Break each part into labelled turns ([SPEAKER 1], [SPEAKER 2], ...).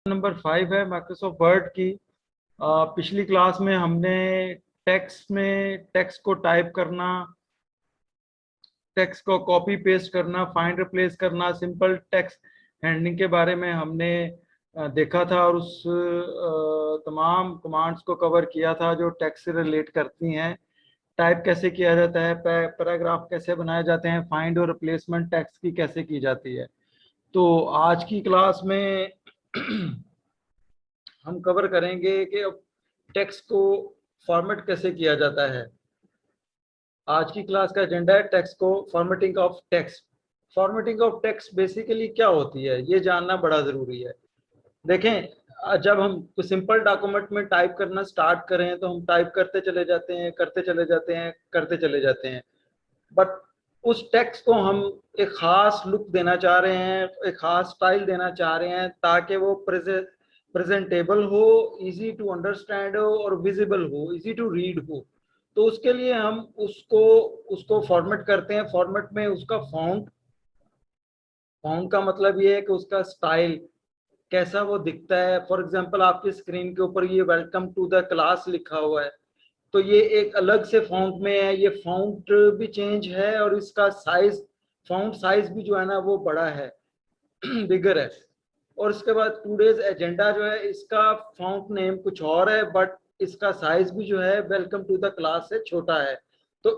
[SPEAKER 1] Number 5 है Microsoft word की। पिछली क्लास में हमने टेक्स्ट को टाइप करना, टेक्स्ट को कॉपी पेस्ट करना, फाइंड रिप्लेस करना, सिंपल टेक्स्ट हैंडलिंग के बारे में हमने देखा था और उस तमाम कमांड्स को कवर किया था जो टेक्स्ट से रिलेट करती हैं। टाइप कैसे किया जाता है, पैराग्राफ कैसे बनाए जाते हैं, फाइंड और रिप्लेसमेंट टेक्स्ट की कैसे की जाती है। तो आज की क्लास में हम कवर करेंगे कि टेक्स्ट को फॉर्मेट कैसे किया जाता है। आज की क्लास का एजेंडा है टेक्स्ट को formatting of text. Formatting of text basically क्या होती है ये जानना बड़ा ज़रूरी है। देखें, जब हम कोई सिंपल डॉक्यूमेंट में टाइप करना स्टार्ट करें तो हम टाइप करते चले जाते हैं, करते चले जाते हैं, करते चले जाते हैं। बट उस टेक्स्ट को हम एक ख़ास लुक देना चाह रहे हैं, एक ख़ास स्टाइल देना चाह रहे हैं ताकि वो प्रेजेंटेबल हो, इजी टू अंडरस्टैंड हो और विजिबल हो, इजी टू रीड हो। तो उसके लिए हम उसको उसको फॉर्मेट करते हैं। फॉर्मेट में उसका फॉन्ट, फॉन्ट का मतलब ये है कि उसका स्टाइल कैसा वो दिखता है। फॉर एग्जांपल आपकी स्क्रीन के ऊपर ये वेलकम टू द क्लास लिखा हुआ है, तो ये एक अलग से फॉन्ट में है। ये फॉन्ट भी चेंज है और इसका साइज, फॉन्ट साइज भी जो है ना वो बड़ा है, बिगर है। और उसके बाद टूडेज एजेंडा जो है, इसका फॉन्ट नेम कुछ और है बट इसका साइज भी जो है वेलकम टू द क्लास से छोटा है। तो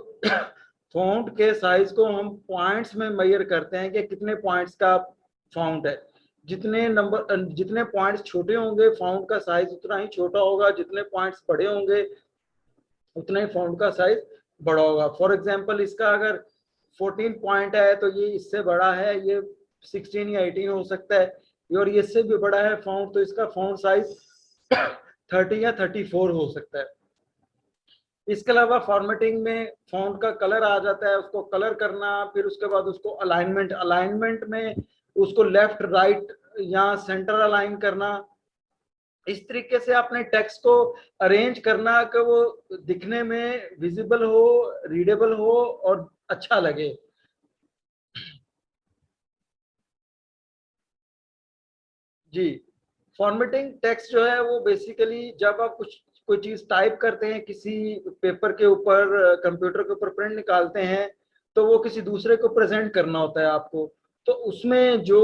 [SPEAKER 1] फॉन्ट के साइज को हम पॉइंट्स में मेजर करते हैं कि कितने पॉइंट्स का फॉन्ट है। जितने पॉइंट्स छोटे होंगे फॉन्ट का साइज उतना ही छोटा होगा, जितने पॉइंट्स बड़े होंगे उतना ही फॉन्ट का साइज बड़ा होगा। फॉर एग्जांपल इसका अगर 14 पॉइंट है तो ये इससे बड़ा है, ये 16 या 18 हो सकता है, और ये इससे भी बड़ा है फॉन्ट तो इसका फॉन्ट साइज 30 या 34 हो सकता है। इसके अलावा फॉर्मेटिंग में फॉन्ट का कलर आ जाता है, उसको कलर करना, फिर उसके बाद उसको अलाइनमेंट, अलाइनमेंट में उसको लेफ्ट राइट या सेंटर अलाइन करना। इस तरीके से अपने टेक्स्ट को अरेंज करना कि वो दिखने में विजिबल हो, रीडेबल हो और अच्छा लगे। जी, फॉर्मेटिंग टेक्स्ट जो है वो बेसिकली जब आप कोई चीज टाइप करते हैं किसी पेपर के ऊपर, कंप्यूटर के ऊपर प्रिंट निकालते हैं, तो वो किसी दूसरे को प्रेजेंट करना होता है आपको। तो उसमें जो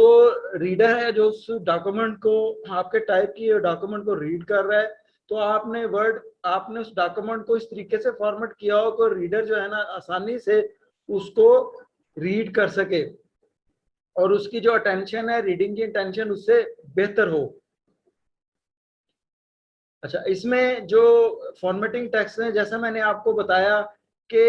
[SPEAKER 1] रीडर है, जो उस डॉक्यूमेंट को, आपके टाइप किए डॉक्यूमेंट को रीड कर रहा है, तो आपने उस डॉक्यूमेंट को इस तरीके से फॉर्मेट किया हो कि रीडर जो है ना आसानी से उसको रीड कर सके और उसकी जो अटेंशन है, रीडिंग की अटेंशन उससे बेहतर हो। अच्छा, इसमें जो फॉर्मेटिंग टेक्स्ट है, जैसा मैंने आपको बताया कि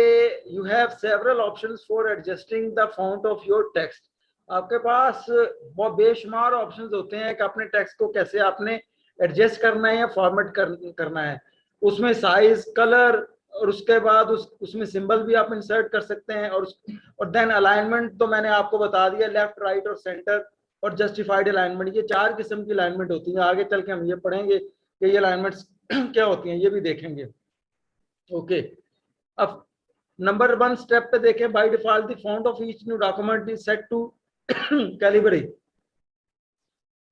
[SPEAKER 1] you have several options for adjusting the font of your text. आपके पास बहुत बेशुमार ऑप्शंस होते हैं कि अपने टेक्स्ट को कैसे आपने एडजस्ट करना है या फॉर्मेट करना है। उसमें साइज, कलर और उसके बाद उसमें सिंबल भी आप इंसर्ट कर सकते हैं। और देन अलाइनमेंट तो मैंने आपको बता दिया, लेफ्ट, राइट और सेंटर और जस्टिफाइड अलाइनमेंट। ये 4 किस्म की अलाइनमेंट होती है। आगे चल के हम ये पढ़ेंगे कि ये अलाइनमेंट्स क्या होती हैं, ये भी देखेंगे। ओके, अब नंबर 1 स्टेप पे देखें। By default the font of each new document is set to Calibri.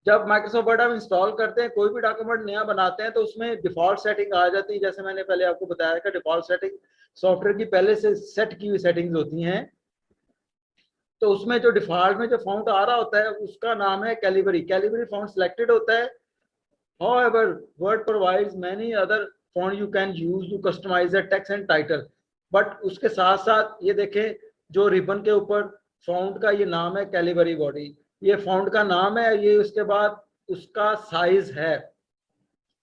[SPEAKER 1] जब माइक्रोसॉफ्ट वर्ड आप इंस्टॉल करते हैं, कोई भी डॉक्यूमेंट नया बनाते हैं, तो उसमें डिफॉल्ट सेटिंग आ जाती है। जैसे मैंने पहले आपको बताया कि डिफॉल्ट सेटिंग सॉफ्टवेयर की पहले से सेट की हुई सेटिंग्स होती हैं। तो उसमें जो डिफॉल्ट में जो फॉन्ट आ रहा होता है उसका नाम है कैलिबरी। कैलिबरी फॉन्ट सिलेक्टेड होता है। However, Word provides many other font you can use to customize the text and title. But उसके साथ साथ ये देखें, जो रिबन के ऊपर फॉन्ट का ये नाम है कैलिबरी बॉडी, ये फॉन्ट का नाम है, ये उसके बाद उसका साइज है।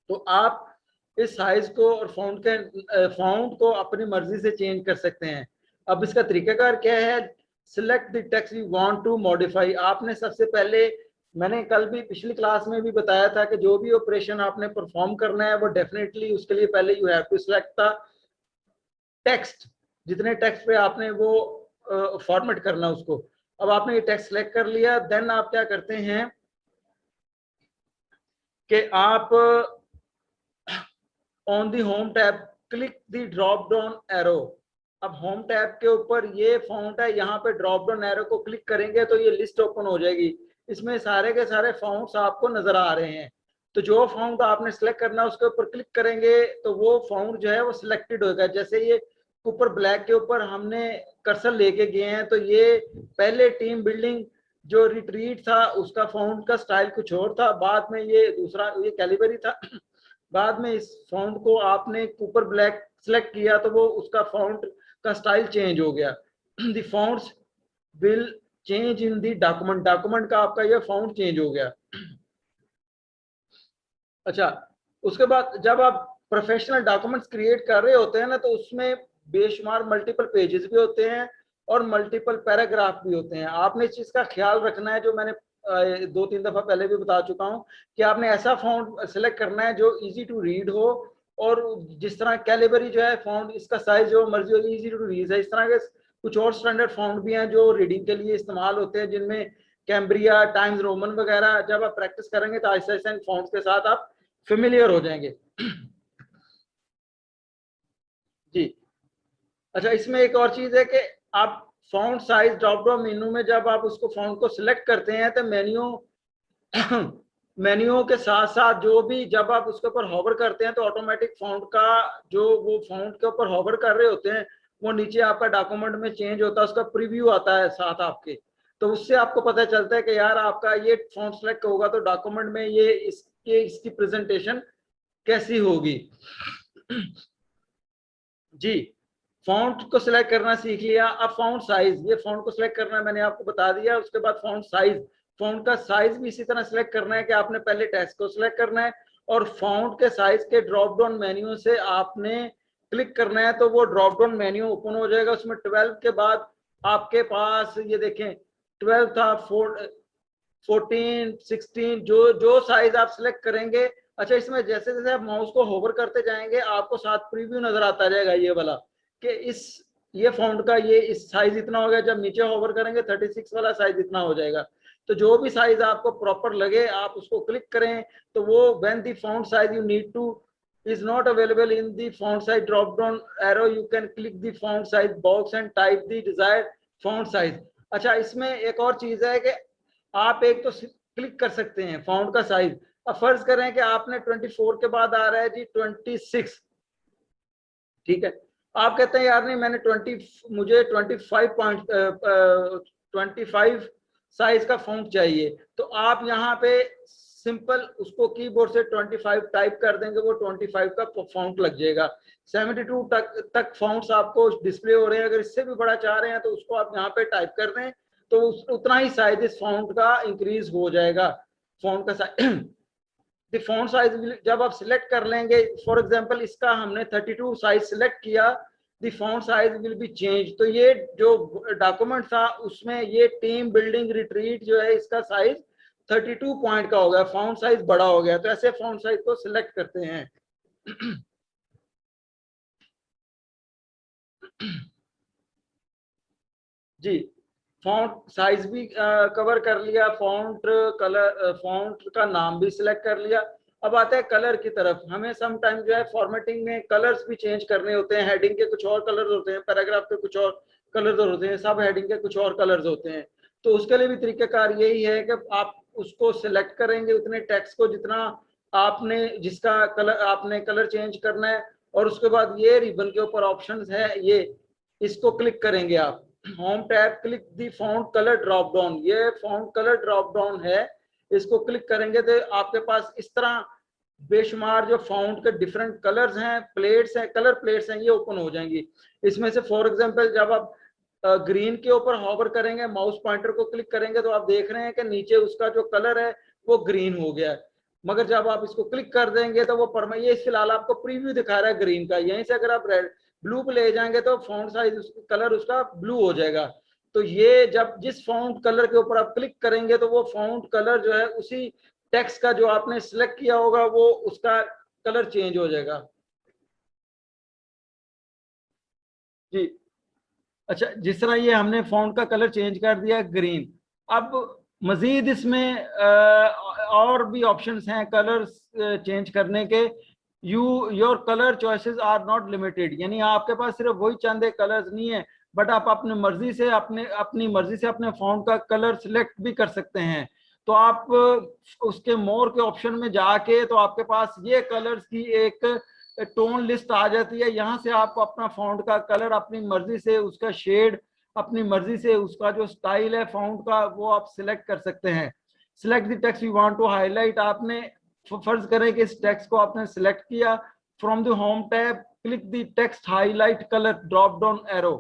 [SPEAKER 1] तो आप इस साइज को और फॉन्ट को अपनी मर्जी से चेंज कर सकते हैं। अब इसका तरीकाकार क्या है? Select the text you want to modify. आपने सबसे पहले, मैंने कल भी पिछली क्लास में भी बताया था कि जो भी ऑपरेशन आपने परफॉर्म करना है वो डेफिनेटली उसके लिए पहले you have to select the text, जितने टेक्स्ट पे आपने वो फॉर्मेट करना उसको। अब आपने ये टेक्स्ट सेलेक्ट कर लिया, देन आप क्या करते हैं कि आप on the home tab click the drop down arrow. अब होम टैब के ऊपर ये फॉन्ट है, यहाँ पे ड्रॉप डाउन एरो को क्लिक करेंगे तो ये लिस्ट ओपन हो जाएगी। इसमें सारे के सारे फॉन्ट्स आपको नजर आ रहे हैं। तो जो फाउंड आपने सिलेक्ट करना है उसके ऊपर क्लिक करेंगे तो वो फाउंड जो है वो सिलेक्टेड होगा। जैसे ये ऊपर ब्लैक के ऊपर हमने कर्सर लेके गए हैं तो ये पहले टीम बिल्डिंग जो रिट्रीट था उसका फाउंड का स्टाइल कुछ और था, बाद में ये दूसरा ये कैलिबरी था। बाद में इस फाउंड को आपने ऊपर ब्लैक सिलेक्ट किया तो वो उसका फाउंड का स्टाइल चेंज हो गया। The founts will change in the document, document का आपका ये फाउंड चेंज हो गया। अच्छा, उसके बाद जब आप प्रोफेशनल डॉक्यूमेंट्स क्रिएट कर रहे होते हैं ना तो उसमें बेशुमार मल्टीपल पेजेस भी होते हैं और मल्टीपल पैराग्राफ भी होते हैं। आपने इस चीज का ख्याल रखना है, जो मैंने 2-3 दफा पहले भी बता चुका हूं कि आपने ऐसा फॉन्ट सेलेक्ट करना है जो इजी टू रीड हो, और जिस तरह कैलिबरी जो है फॉन्ट इसका साइज जो मर्जी होगी इजी टू रीड है। इस तरह के कुछ और स्टैंडर्ड फॉन्ट भी हैं जो रीडिंग के लिए इस्तेमाल होते हैं, जिनमें कैम्ब्रिया, टाइम्स रोमन वगैरह। जब आप प्रैक्टिस करेंगे तो ऐसे ऐसे फॉन्ट्स के साथ आप फेमिलियर हो जाएंगे। जी। अच्छा, इसमें एक और चीज है कि आप font size drop down menu में जब आप उसको फॉन्ट को सिलेक्ट करते हैं तो मेन्यू के साथ साथ जो भी जब आप उसके ऊपर हॉवर करते हैं तो ऑटोमेटिक फॉन्ट का जो वो फॉन्ट के ऊपर हॉवर कर रहे होते हैं वो नीचे आपका डॉक्यूमेंट में चेंज होता है, उसका प्रीव्यू आता है साथ आपके। तो उससे आपको पता चलता है कि यार आपका ये फॉन्ट सेलेक्ट होगा तो डॉक्यूमेंट में ये इसकी प्रेजेंटेशन कैसी होगी। जी, फॉन्ट को सिलेक्ट करना सीख लिया। अब फॉन्ट साइज, ये फॉन्ट को सिलेक्ट करना मैंने आपको बता दिया। उसके बाद फॉन्ट साइज, फॉन्ट का साइज भी इसी तरह सिलेक्ट करना है कि आपने पहले टेक्स्ट को सिलेक्ट करना है और फॉन्ट के साइज के ड्रॉप डाउन मेन्यू से आपने क्लिक करना है तो वो ड्रॉप डाउन मेन्यू ओपन हो जाएगा। उसमें 12 के बाद आपके पास ये देखें 12 था, 14, 16, जो साइज आप सिलेक्ट करेंगे। अच्छा, इसमें जैसे जैसे आप माउस को होवर करते जाएंगे आपको साथ प्रीव्यू नजर आता जाएगा ये वाला कि इस ये फॉन्ट का ये इस साइज इतना हो गया। जब नीचे होवर करेंगे 36 वाला साइज इतना हो जाएगा। तो जो भी साइज आपको प्रॉपर लगे आप उसको क्लिक करें तो वो when the font size you need to is not available in the font size drop down arrow, you can click the font size box and type the desired font size। अच्छा, इसमें एक और चीज है कि आप एक तो क्लिक कर सकते हैं फॉन्ट का साइज। अब फर्ज करें कि आपने 24 के बाद आ रहा है जी 26, ठीक है। आप कहते हैं यार नहीं मैंने मुझे 25 साइज का फॉन्ट चाहिए, तो आप यहाँ पे सिंपल उसको कीबोर्ड से 25 टाइप कर देंगे, वो 25 का फॉन्ट लग जाएगा। 72 तक फॉन्ट्स आपको डिस्प्ले हो रहे हैं। अगर इससे भी बड़ा चाह रहे हैं तो उसको आप यहाँ पे टाइप कर दें तो उतना ही साइज इस फॉन्ट का इंक्रीज हो जाएगा। फॉन्ट का साइज द फॉन्ट साइज जब आप सिलेक्ट कर लेंगे, फॉर एग्जांपल इसका हमने 32 साइज सिलेक्ट किया, the font size will be change. तो ये जो डॉक्यूमेंट था उसमें ये टीम बिल्डिंग रिट्रीट जो है इसका साइज 32 पॉइंट का हो गया, फॉन्ट साइज बड़ा हो गया। तो ऐसे फॉन्ट साइज को सिलेक्ट करते हैं। जी, फॉन्ट साइज भी कवर कर लिया, फॉन्ट कलर, फॉन्ट का नाम भी सिलेक्ट कर लिया। अब आता है कलर की तरफ। हमें सम टाइम जो है फॉर्मेटिंग में कलर्स भी चेंज करने होते हैं। हेडिंग के कुछ और कलर्स होते हैं, पैराग्राफ के कुछ और कलर्स होते हैं, सब हेडिंग के कुछ और कलर्स होते हैं। तो उसके लिए भी तरीकाकार यही है कि आप उसको सिलेक्ट करेंगे उतने टेक्स्ट को जितना आपने जिसका कलर आपने कलर चेंज करना है, और उसके बाद ये रिबन के ऊपर ऑप्शंस है, ये इसको क्लिक करेंगे आप। होम टैब, क्लिक दी फॉन्ट कलर ड्रॉप डाउन, ये फॉन्ट कलर ड्रॉप डाउन है, इसको क्लिक करेंगे तो आपके पास इस तरह बेशुमार जो फॉन्ट के डिफरेंट कलर्स हैं, प्लेट्स हैं, कलर प्लेट्स हैं, ये ओपन हो जाएंगी। इसमें से फॉर एग्जांपल जब आप ग्रीन के ऊपर हॉवर करेंगे, माउस पॉइंटर को क्लिक करेंगे तो आप देख रहे हैं कि नीचे उसका जो कलर है वो ग्रीन हो गया है। मगर जब आप इसको क्लिक कर देंगे तो वो ये फिलहाल आपको प्रीव्यू दिखा रहा है ग्रीन का। यहीं से अगर आप रेड ब्लू पे ले जाएंगे तो फॉन्ट साइज कलर उसका ब्लू हो जाएगा। तो ये जब जिस फॉन्ट कलर के ऊपर आप क्लिक करेंगे तो वो फॉन्ट कलर जो है उसी टेक्स्ट का जो आपने सिलेक्ट किया होगा वो उसका कलर चेंज हो जाएगा। जी। अच्छा, जिस तरह ये हमने फॉन्ट का कलर चेंज कर दिया ग्रीन, अब मजीद इसमें और भी ऑप्शंस हैं कलर्स चेंज करने के। Your colour choices are not limited, यानी आपके पास सिर्फ वही चंद कलर्स नहीं है, बट आप अपनी मर्जी से अपने फॉन्ट का कलर सिलेक्ट भी कर सकते हैं। तो आप उसके मोर के ऑप्शन में जाके तो आपके पास ये कलर्स की एक टोन लिस्ट आ जाती है। यहाँ से आप अपना फॉन्ट का कलर अपनी मर्जी से, उसका शेड अपनी मर्जी से, उसका जो स्टाइल है फॉन्ट का वो आप सिलेक्ट कर सकते हैं। Select the text you want to highlight, आपने फर्ज करें कि इस टेक्स्ट को आपने सिलेक्ट किया, from the home tab click the text highlight colour drop down arrow,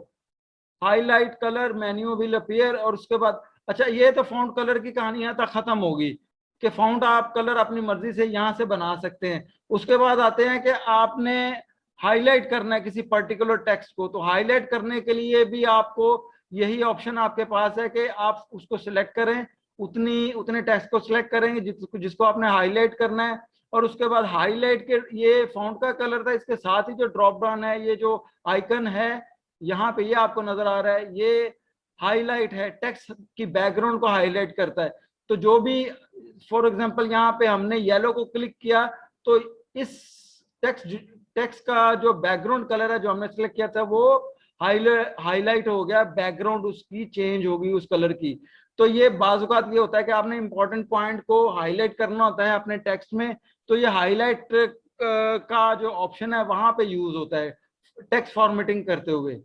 [SPEAKER 1] highlight colour menu will appear. और उसके बाद अच्छा, ये तो फॉन्ट कलर की कहानी यहाँ तक खत्म होगी कि फॉन्ट आप कलर अपनी मर्जी से यहाँ से बना सकते हैं। उसके बाद आते हैं कि आपने हाईलाइट करना है किसी पर्टिकुलर टेक्स्ट को, तो हाईलाइट करने के लिए भी आपको यही ऑप्शन आपके पास है कि आप उसको सिलेक्ट करें, उतने टेक्स्ट को सिलेक्ट करेंगे जिसको आपने हाईलाइट करना है। और उसके बाद हाईलाइट के, ये फॉन्ट का कलर था, इसके साथ ही जो ड्रॉप डाउन है, ये जो आइकन है यहाँ पे ये आपको नजर आ रहा है, ये हाईलाइट है, टेक्स्ट की बैकग्राउंड को हाईलाइट करता है। तो जो भी फॉर एग्जांपल यहाँ पे हमने येलो को क्लिक किया तो इस टेक्स्ट का जो बैकग्राउंड कलर है जो हमने सिलेक्ट किया था वो हाईलाइट हो गया, बैकग्राउंड उसकी चेंज होगी उस कलर की। तो ये बाजुकात ये होता है कि आपने इंपॉर्टेंट पॉइंट को हाईलाइट करना होता है अपने टेक्स्ट में, तो ये हाईलाइट का जो ऑप्शन है वहां पे यूज होता है टेक्स्ट फॉर्मेटिंग करते हुए।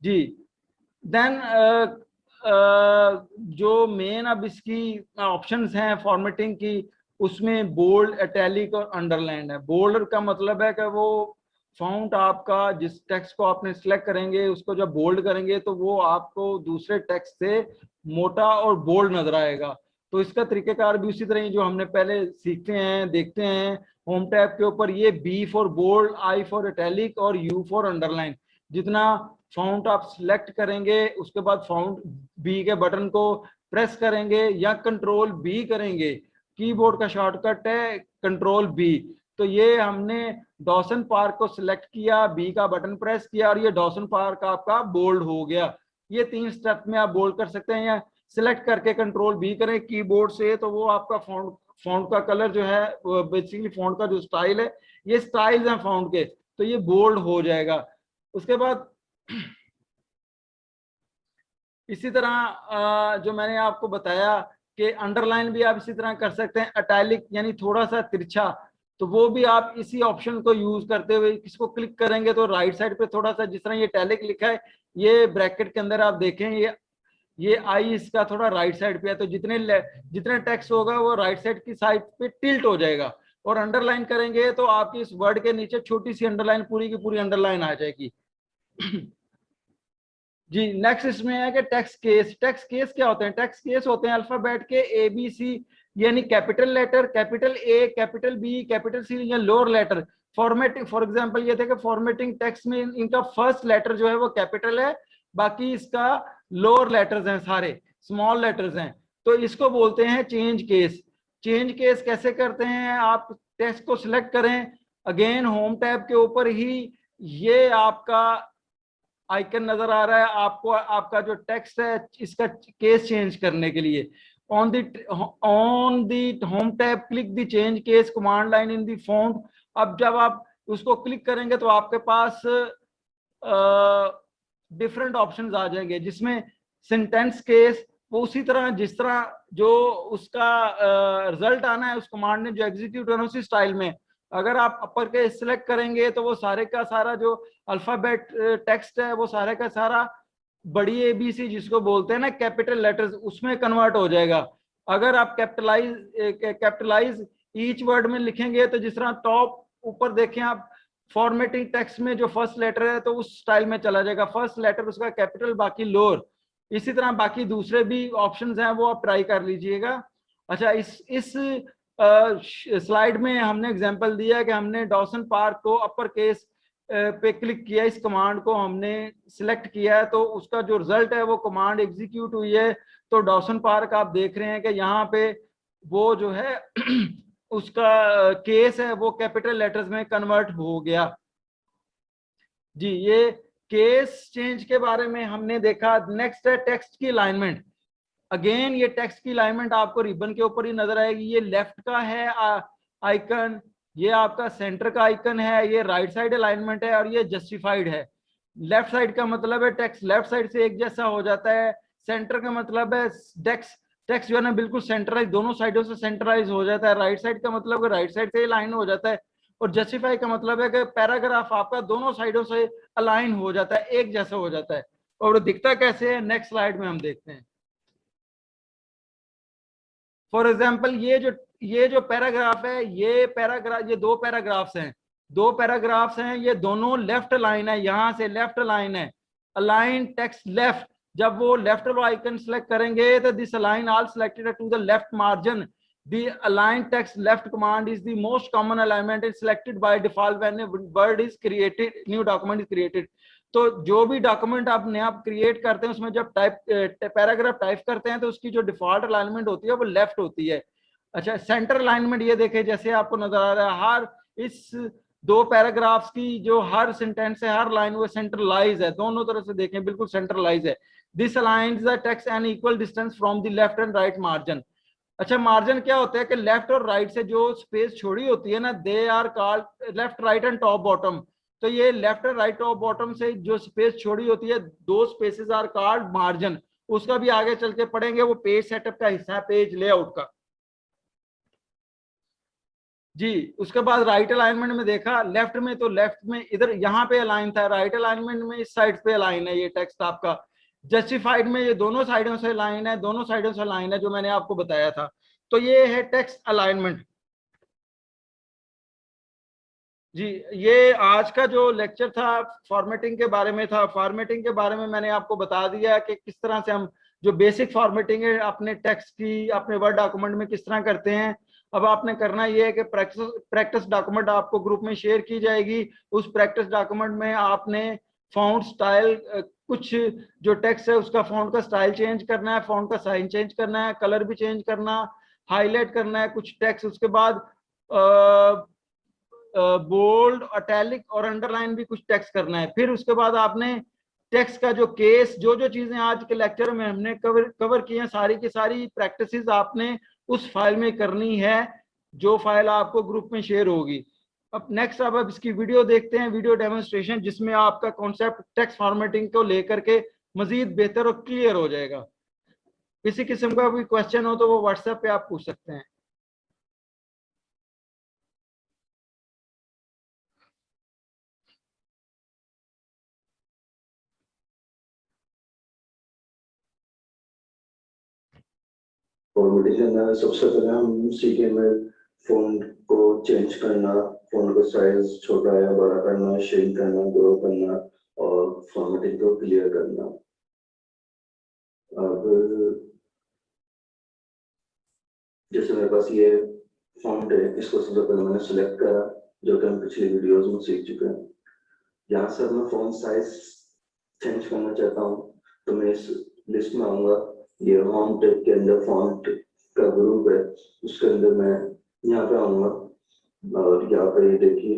[SPEAKER 1] जी, देन जो मेन अब इसकी ऑप्शंस हैं फॉर्मेटिंग की, उसमें बोल्ड, इटैलिक और अंडरलाइन है। बोल्ड का मतलब है कि वो फॉन्ट आपका जिस टेक्स्ट को आपने सिलेक्ट करेंगे उसको जब बोल्ड करेंगे तो वो आपको दूसरे टेक्स्ट से मोटा और बोल्ड नजर आएगा। तो इसका तरीकेकार भी उसी तरह ही जो हमने पहले सीखते हैं देखते हैं होम टैब के ऊपर, ये B for bold, I for italic और यू फॉर अंडरलाइन। जितना फॉन्ट आप सिलेक्ट करेंगे उसके बाद फॉन्ट बी के बटन को प्रेस करेंगे या कंट्रोल बी करेंगे, कीबोर्ड का शॉर्टकट है कंट्रोल बी। तो ये हमने डॉसन पार्क को सिलेक्ट किया, बी का बटन प्रेस किया और ये डॉसन पार्क आपका बोल्ड हो गया। ये 3 स्टेप में आप बोल्ड कर सकते हैं, या सिलेक्ट करके कंट्रोल बी करें कीबोर्ड से तो वो आपका फॉन्ट का कलर जो है, बेसिकली फॉन्ट का जो स्टाइल है, ये स्टाइल्स हैं फॉन्ट के, तो ये बोल्ड हो जाएगा। उसके बाद इसी तरह जो मैंने आपको बताया कि अंडरलाइन भी आप इसी तरह कर सकते हैं, इटैलिक यानी थोड़ा सा तिरछा, तो वो भी आप इसी ऑप्शन को यूज करते हुए इसको क्लिक करेंगे तो राइट साइड पे थोड़ा सा, जिस तरह ये इटैलिक लिखा है ये ब्रैकेट के अंदर आप देखें ये आई इसका थोड़ा राइट साइड पे है, तो जितने टेक्स्ट होगा वो राइट साइड की साइड पे टिल्ट हो जाएगा। और अंडरलाइन करेंगे तो आपकी इस वर्ड के नीचे छोटी सी अंडरलाइन पूरी की पूरी अंडरलाइन आ जाएगी। जी, नेक्स्ट इसमें है कि टेक्स्ट केस। टेक्स्ट केस क्या होते हैं? टेक्स्ट केस होते हैं अल्फाबेट के ए बी सी, यानी capital letter, capital A, capital B, capital C या lower letter. Formatting for example ये थे कि फॉर्मेटिंग टेक्स्ट में इनका फर्स्ट लेटर जो है वो कैपिटल है, बाकी इसका लोअर लेटर्स हैं, सारे स्मॉल लेटर्स हैं, तो इसको बोलते हैं चेंज केस। चेंज केस कैसे करते हैं? आप टेक्स्ट को सिलेक्ट करें, अगेन होम टैब के ऊपर ही ये आपका आइकन नजर आ रहा है आपको, आपका जो टेक्स्ट है इसका केस चेंज करने के लिए। On the home tab click the change case command line in the font. अब जब आप उसको क्लिक करेंगे तो आपके पास डिफरेंट ऑप्शंस आ जाएंगे, जिसमें सेंटेंस केस वो उसी तरह जिस तरह जो उसका रिजल्ट आना है उस कमांड ने जो एग्जीक्यूट होना उसी स्टाइल में। अगर आप अपर के सिलेक्ट करेंगे तो वो सारे का सारा जो अल्फाबेट टेक्स्ट है वो सारे का सारा बड़ी एबीसी जिसको बोलते हैं ना कैपिटल लेटर्स, उसमें कन्वर्ट हो जाएगा। अगर आप कैपिटलाइज ईच वर्ड में लिखेंगे तो जिस तरह टॉप ऊपर देखें आप, फॉर्मेटिंग टेक्स्ट में जो फर्स्ट लेटर है तो उस स्टाइल में चला जाएगा, फर्स्ट लेटर उसका कैपिटल बाकी लोअर। इसी तरह बाकी दूसरे भी ऑप्शंस हैं वो आप ट्राई कर लीजिएगा। अच्छा, इस स्लाइड में हमने एग्जांपल दिया है कि हमने डॉसन पार्क को अपर केस पे क्लिक किया, इस कमांड को हमने सिलेक्ट किया है तो उसका जो रिजल्ट है वो कमांड एग्जीक्यूट हुई है। तो डॉसन पार्क आप देख रहे हैं कि यहाँ पे वो जो है उसका केस है वो कैपिटल लेटर्स में कन्वर्ट हो गया। जी, ये केस चेंज के बारे में हमने देखा। नेक्स्ट है टेक्स्ट की अलाइनमेंट। अगेन ये टेक्स्ट की अलाइनमेंट आपको रिबन के ऊपर ही नजर आएगी। ये लेफ्ट का है आइकन, ये आपका सेंटर का आइकन है, ये राइट साइड अलाइनमेंट है और ये जस्टिफाइड है। लेफ्ट साइड का मतलब है टेक्स्ट लेफ्ट साइड से एक जैसा हो जाता है, सेंटर का मतलब है टेक्स्ट, टेक्स्ट जो है ना बिल्कुल सेंटराइज, दोनों साइडों से सेंटराइज हो जाता है। राइट साइड का मतलब राइट साइड से अलाइन हो जाता है। और जस्टिफाई का मतलब है कि पैराग्राफ आपका दोनों साइडों से अलाइन हो जाता है, एक जैसा हो जाता है। और दिखता कैसे है, नेक्स्ट स्लाइड में हम देखते हैं। फॉर एग्जाम्पल ये जो पैराग्राफ है, ये पैराग्राफ, ये दो पैराग्राफ्स हैं, दो पैराग्राफ्स हैं, ये दोनों लेफ्ट लाइन है, यहां से लेफ्ट लाइन है, अलाइन टेक्स्ट लेफ्ट। जब वो लेफ्ट आइकन सेलेक्ट करेंगे तो this align all selected to the left margin. The align text left command is the most common alignment is selected by default when a word is created, new document is created। तो जो भी document आप नया create करते हैं उसमें जब type paragraph type करते हैं तो उसकी जो डिफॉल्ट अलाइनमेंट होती है वो लेफ्ट होती है। अच्छा, सेंटर अलाइनमेंट ये देखें, जैसे आपको नजर आ रहा है, हर इस दो पैराग्राफ्स की जो हर सेंटेंस है, हर लाइन वो सेंट्रलाइज है, दोनों तरफ से देखें बिल्कुल सेंट्रलाइज है। This aligns the text an equal distance from the left and right margin. अच्छा, मार्जिन क्या होता है कि लेफ्ट और राइट से जो स्पेस छोड़ी होती है ना, they are called left right and top bottom. तो ये लेफ्ट और राइट टॉप बॉटम से जो स्पेस छोड़ी होती है, दो स्पेसेस आर कॉल्ड मार्जिन। उसका भी आगे चल के पढ़ेंगे, वो पेज सेटअप का हिस्सा है, पेज लेआउट का जी। उसके बाद राइट अलाइनमेंट में देखा, लेफ्ट में तो लेफ्ट में इधर यहाँ पे अलाइन था, राइट अलाइनमेंट में इस साइड पे अलाइन है ये टेक्स्ट आपका। जस्टिफाइड में ये दोनों साइडों से लाइन है, दोनों साइडों से लाइन है, जो मैंने आपको बताया था। तो ये है टेक्स्ट अलाइनमेंट जी। ये आज का जो लेक्चर था फॉर्मेटिंग के बारे में था। फॉर्मेटिंग के बारे में मैंने आपको बता दिया कि किस तरह से हम जो बेसिक फॉर्मेटिंग है अपने टेक्स्ट की अपने वर्ड डॉक्यूमेंट में किस तरह करते हैं। अब आपने करना ये है कि प्रैक्टिस डॉक्यूमेंट आपको ग्रुप में शेयर की जाएगी। उस प्रैक्टिस डॉक्यूमेंट में आपने फॉन्ट स्टाइल, कुछ जो टेक्स्ट है उसका फॉन्ट का स्टाइल चेंज करना है, फॉन्ट का साइन चेंज करना है, कलर भी चेंज करना, हाईलाइट करना है कुछ टेक्स्ट। उसके बाद बोल्ड, अटैलिक और अंडरलाइन भी कुछ टेक्स्ट करना है। फिर उसके बाद आपने टेक्स्ट का जो केस, जो जो चीजें आज के लेक्चर में हमने कवर की हैं, सारी की सारी प्रैक्टिसेस आपने उस फाइल में करनी है, जो फाइल आपको ग्रुप में शेयर होगी। अब नेक्स्ट अब इसकी वीडियो देखते हैं, वीडियो डेमोन्स्ट्रेशन, जिसमें आपका कॉन्सेप्ट टेक्स्ट फॉर्मेटिंग को लेकर के मजीद बेहतर और क्लियर हो जाएगा। किसी किस्म का कोई क्वेश्चन हो तो वो व्हाट्सएप पे आप पूछ सकते हैं।
[SPEAKER 2] फॉर्मेटिंग करना है, सबसे पहले हम सीखेंगे फॉन्ट को चेंज करना, फॉन्ट का साइज छोटा या बड़ा करना, श्रिंक करना, ग्रो करना और फॉर्मेटिंग को क्लियर करना। अब जैसे मेरे पास ये फॉन्ट है, इसको सबसे पहले मैंने सिलेक्ट करा, जो कि हम पिछली वीडियोस में सीख चुके हैं। यहाँ से मैं फॉन्ट साइज चेंज करना चाहता हूँ, तो मैं इस लिस्ट में आऊंगा। ये होम टैब के अंदर फॉन्ट का ग्रुप है, उसके अंदर मैं यहाँ पे आऊंगा और यहाँ पे ये देखिए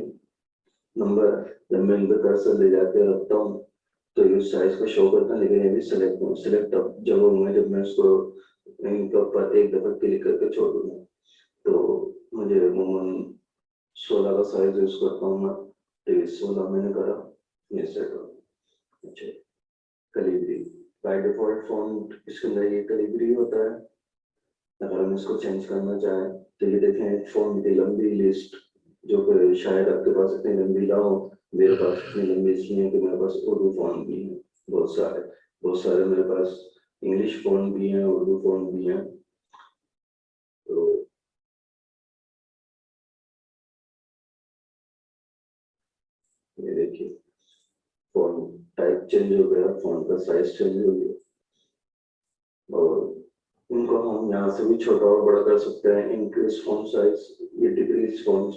[SPEAKER 2] नंबर, जब मैं इन पे कर्सर ले जाके रखता हूँ तो ये साइज को शो करता है, लेकिन ये भी सिलेक्ट अब जब होंगे जब मैं इसको इनके ऊपर एक दफा क्लिक करके छोड़ दूंगा। तो मुझे अमूमन 16 का साइज यूज करता हूँ मैं, तो 16 मैंने करा, ये सेट हो। अच्छा, कैलिबरी बाय डिफॉल्ट फॉन्ट इसके अंदर ये कैलिबरी होता है। अगर हम इसको चेंज करना चाहें तो ये देखें फॉन्ट की लंबी लिस्ट, जो कि शायद आपके पास इतनी लंबी ना हो, मेरे पास इतनी लंबी इसलिए है कि मेरे पास उर्दू फॉन्ट भी है, बहुत सारे मेरे पास इंग्लिश फॉन्ट भी हैं, उर्दू फॉन्ट भी हैं। तो ये देखिए फॉन्ट टाइप चेंज हो गया, फॉन्ट का साइज चेंज हो गया, और इनको हम यहाँ से भी छोटा और बड़ा कर सकते हैं। इंक्रीज फॉन्ट साइज, ये डिक्रीज फॉन्ट,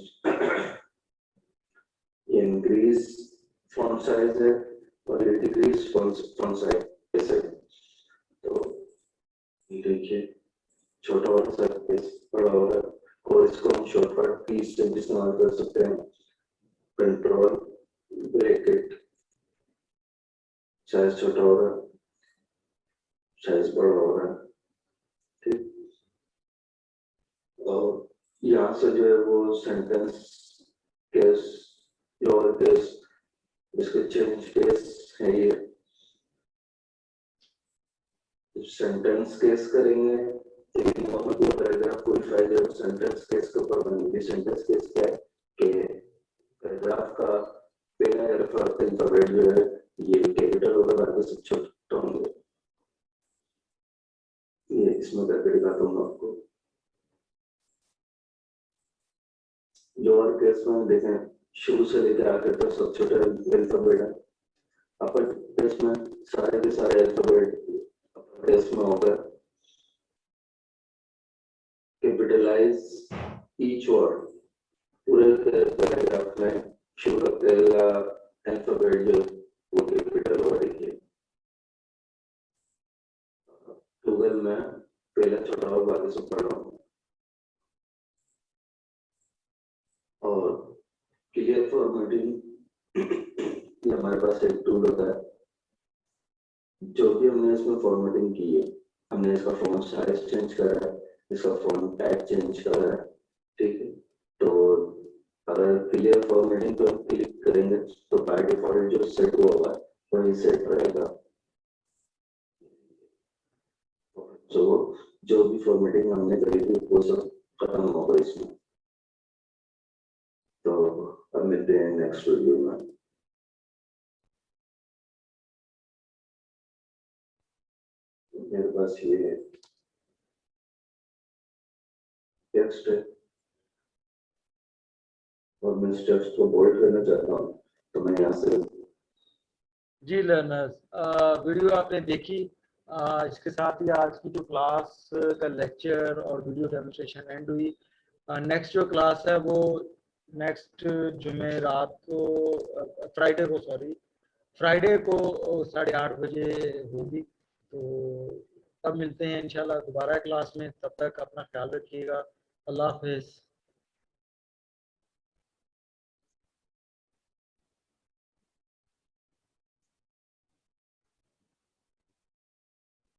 [SPEAKER 2] ये इंक्रीज फॉन्ट साइज है और ये डिक्रीज फॉन्ट साइज ऐसे। तो देखिए छोटा वाला साइज बड़ा हो रहा है, और इसको हम शॉर्टकट कीज से इस्तेमाल कर सकते हैं। कंट्रोल ब्रैकेट, साइज छोटा हो रहा है, साइज बड़ा हो रहा है, ठीक। और यहाँ से जो है वो सेंटेंस केस, लोअर केस, इसके चेंज केस है ये, सेंटेंस केस करेंगे, एक नॉर्मल पूरा पैराग्राफ कोई फाइल है सेंटेंस केस के ऊपर बनेगी। सेंटेंस केस क्या है कि पैराग्राफ का पहला अल्फाबेट जो है ये कैपिटल होगा, बाकी सब छोटे होंगे। ये इसमें करके दिखाता हूँ आपको। जो और केस में देखें शुरू से लेकर आखिर तक सब छोटे अल्फाबेट है। अपर केस में सारे के सारे अल्फाबेट अपर केस में होगा। कैपिटलाइज ईच वर्ड, पूरे पैराग्राफ में शुरू का पहला अल्फाबेट जो वो कैपिटल होगा। देखिए गूगल में पहला छोटा होगा, बाकी सब बड़ा होगा। और क्लियर फॉर्मेटिंग हमारे पास एक टूल होता है। जो भी हमने इसमें फॉर्मेटिंग की है, हमने इसका फॉन्ट साइज चेंज करा है, इसका फॉन्ट टाइप चेंज करा है, ठीक है। तो अगर क्लियर फॉर्मेटिंग पे हम क्लिक करेंगे तो बाय डिफॉल्ट जो सेट हुआ हुआ है वही सेट रहेगा। तो जो भी फॉर्मेटिंग हमने करी थी वो सब खत्म होगा इसमें। तो अब मिलते हैं नेक्स्ट वीडियो में। मेरे पास ये टेक्स्ट है और मैं स्टेप्स को बोल्ड करना चाहता हूँ, तो मैं यहाँ से
[SPEAKER 1] जी लर्नर्स, वीडियो आपने देखी। इसके साथ ही आज की जो क्लास का लेक्चर और वीडियो डेमोन्स्ट्रेशन एंड हुई। नेक्स्ट जो क्लास है वो नेक्स्ट जुमेरात को, फ्राइडे को 8:30 बजे होगी। तो तब मिलते हैं इंशाल्लाह दोबारा क्लास में। तब तक अपना ख्याल रखिएगा। अल्लाह हाफिज़।